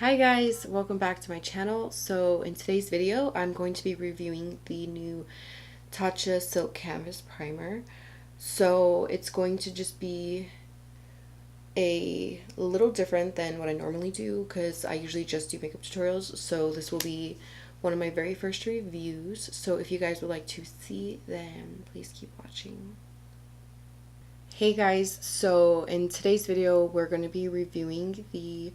Hi guys, welcome back to my channel. So in today's video, I'm going to be reviewing the new Tatcha Silk Canvas Primer. So it's going to just be a little different than what I normally do because I usually just do makeup tutorials. So this will be one of my very first reviews. So if you guys would like to see them, please keep watching. Hey guys, so in today's video, we're going to be reviewing the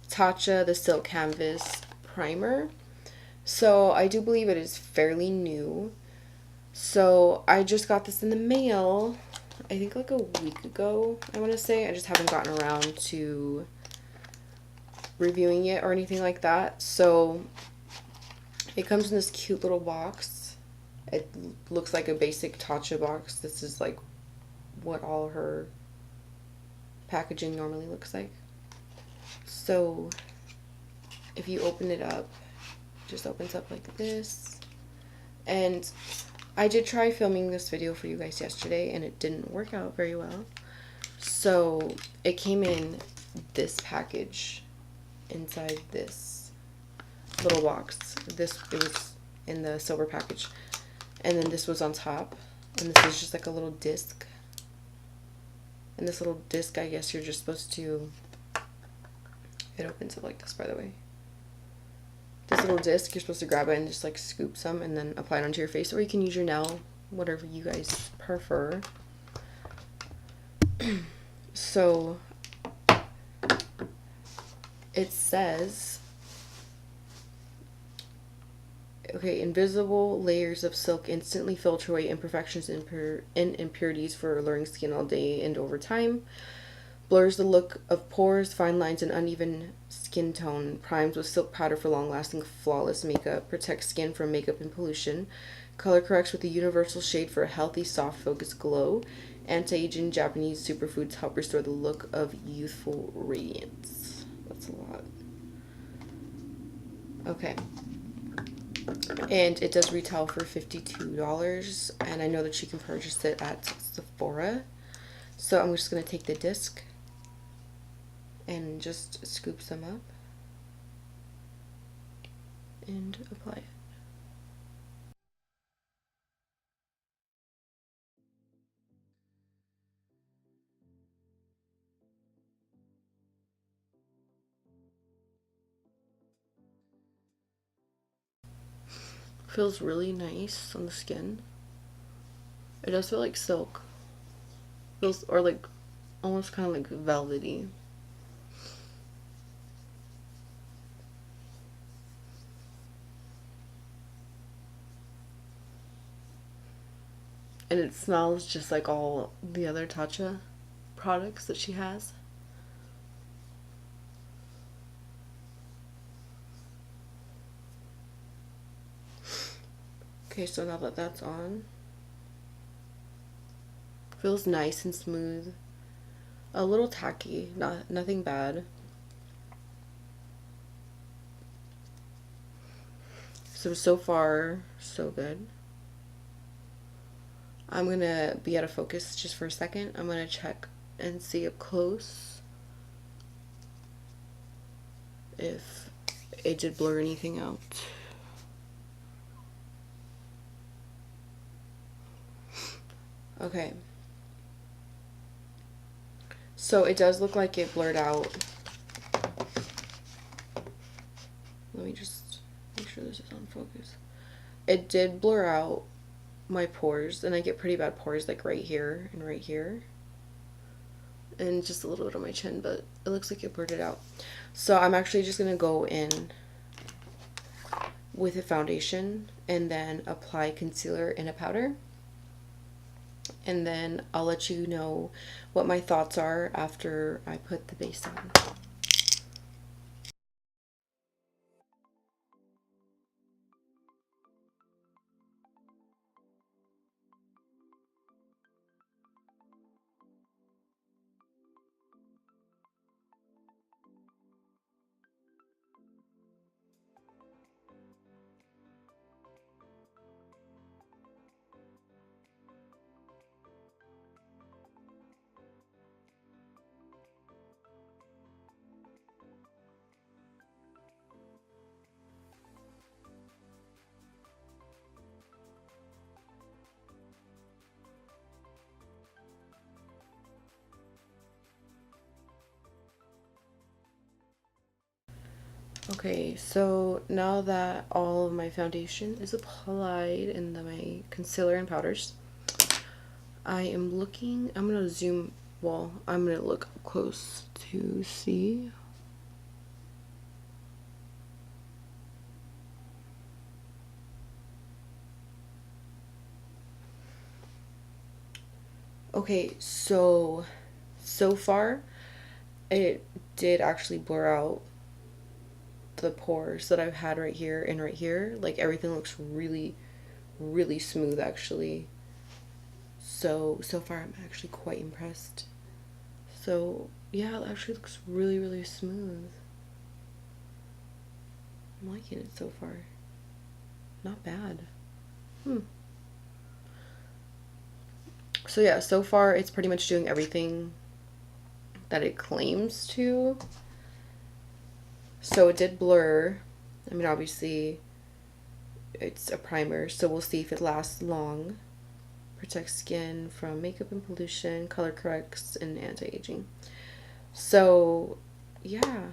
Tatcha the Silk Canvas Primer. So I do believe it is fairly new. So I just got this in the mail, I think like a week ago, I want to say. I just haven't gotten around to reviewing it or anything like that. So it comes in this cute little box. It looks like a basic Tatcha box. This is like what all her packaging normally looks like. So if you open it up, it just opens up like this. And I did try filming this video for you guys yesterday and it didn't work out very well. So it came in this package inside this little box. It was in the silver package. And then this was on top. And this is just like a little disc. And this little disc, I guess you're just supposed to, it opens up like this, by the way. This little disc, you're supposed to grab it and just like scoop some and then apply it onto your face, or you can use your nail, whatever you guys prefer. So it says, okay, invisible layers of silk instantly filter away imperfections and impurities for alluring skin all day and over time. Blurs the look of pores, fine lines, and uneven skin tone. Primes with silk powder for long-lasting, flawless makeup. Protects skin from makeup and pollution. Color corrects with a universal shade for a healthy, soft, focused glow. Anti-aging Japanese superfoods help restore the look of youthful radiance. That's a lot. Okay. And it does retail for $52. And I know that you can purchase it at Sephora. So I'm just going to take the disc and just scoop some up and apply it. Feels really nice on the skin. It does feel like silk. Feels, or like almost kind of like velvety. And it smells just like all the other Tatcha products that she has. Okay, so now that that's on, feels nice and smooth. A little tacky, nothing bad. So far, so good. I'm gonna be out of focus just for a second. I'm gonna check and see up close if it did blur anything out. Okay. So it does look like it blurred out. Let me just make sure this is on focus. It did blur out my pores, and I get pretty bad pores like right here and right here. And just a little bit on my chin, but it looks like it blurred it out. So I'm actually just gonna go in with a foundation and then apply concealer and a powder. And then I'll let you know what my thoughts are after I put the base on. Okay, so now that all of my foundation is applied and my concealer and powders, I'm gonna zoom, well, I'm gonna look up close to see. Okay, so far it did actually blur out the pores that I've had right here and right here. Like everything looks really, really smooth actually. So far I'm actually quite impressed. So yeah, it actually looks really, really smooth. I'm liking it so far. Not bad. So yeah, so far it's pretty much doing everything that it claims to. So it did blur. I mean, obviously it's a primer, so we'll see if it lasts long. Protects skin from makeup and pollution, color corrects, and anti-aging. So yeah,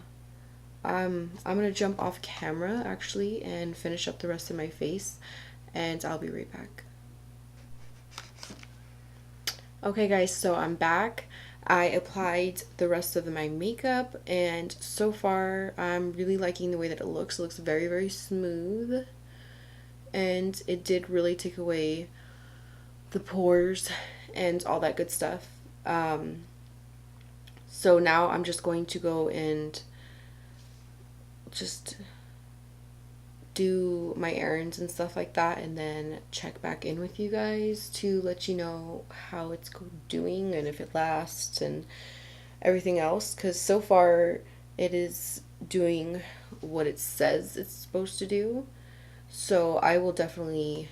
I'm gonna jump off camera actually and finish up the rest of my face, and I'll be right back. Okay guys, so I'm back. I applied the rest of my makeup, and so far I'm really liking the way that it looks. It looks very, very smooth, and it did really take away the pores and all that good stuff. So now I'm just going to go and just do my errands and stuff like that, and then check back in with you guys to let you know how it's doing and if it lasts and everything else, because so far it is doing what it says it's supposed to do. So I will definitely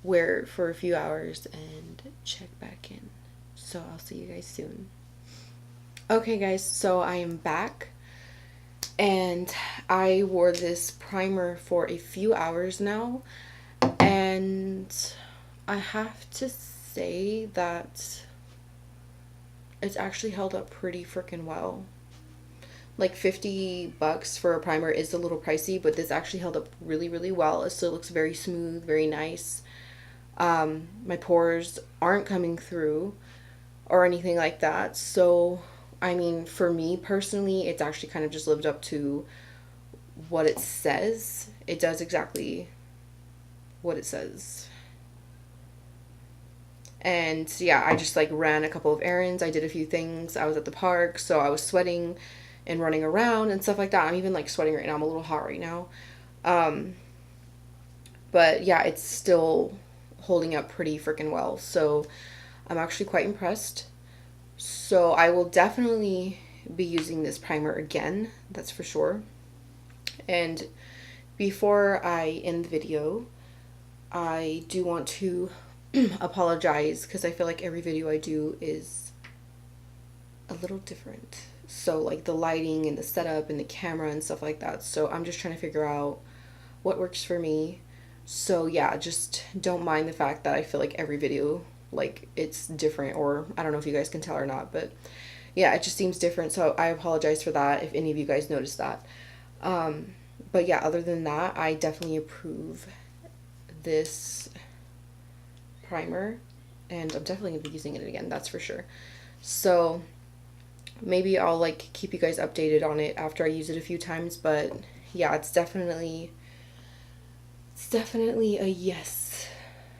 wear it for a few hours and check back in. So I'll see you guys soon. Okay guys, so I am back, and I wore this primer for a few hours now, and I have to say that it's actually held up pretty freaking well. Like $50 for a primer is a little pricey, but this actually held up really, really well. It still looks very smooth, very nice. My pores aren't coming through or anything like that. So I mean, for me personally, it's actually kind of just lived up to what it says. It does exactly what it says. And yeah, I just like ran a couple of errands. I did a few things. I was at the park, so I was sweating and running around and stuff like that. I'm even like sweating right now. I'm a little hot right now. But yeah, it's still holding up pretty freaking well. So I'm actually quite impressed. So I will definitely be using this primer again, that's for sure. And before I end the video, I do want to apologize because I feel like every video I do is a little different. So like the lighting and the setup and the camera and stuff like that. So I'm just trying to figure out what works for me. So yeah, just don't mind the fact that I feel like every video, like it's different, or I don't know if you guys can tell or not, but yeah, it just seems different. So I apologize for that if any of you guys noticed that. But yeah, other than that, I definitely approve this primer, and I'm definitely gonna be using it again, that's for sure. So maybe I'll like keep you guys updated on it after I use it a few times, but yeah, it's definitely a yes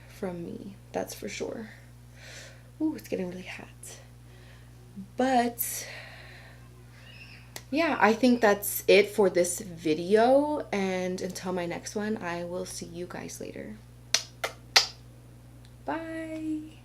from me, that's for sure. Ooh, it's getting really hot. But yeah, I think that's it for this video, and until my next one, I will see you guys later. Bye.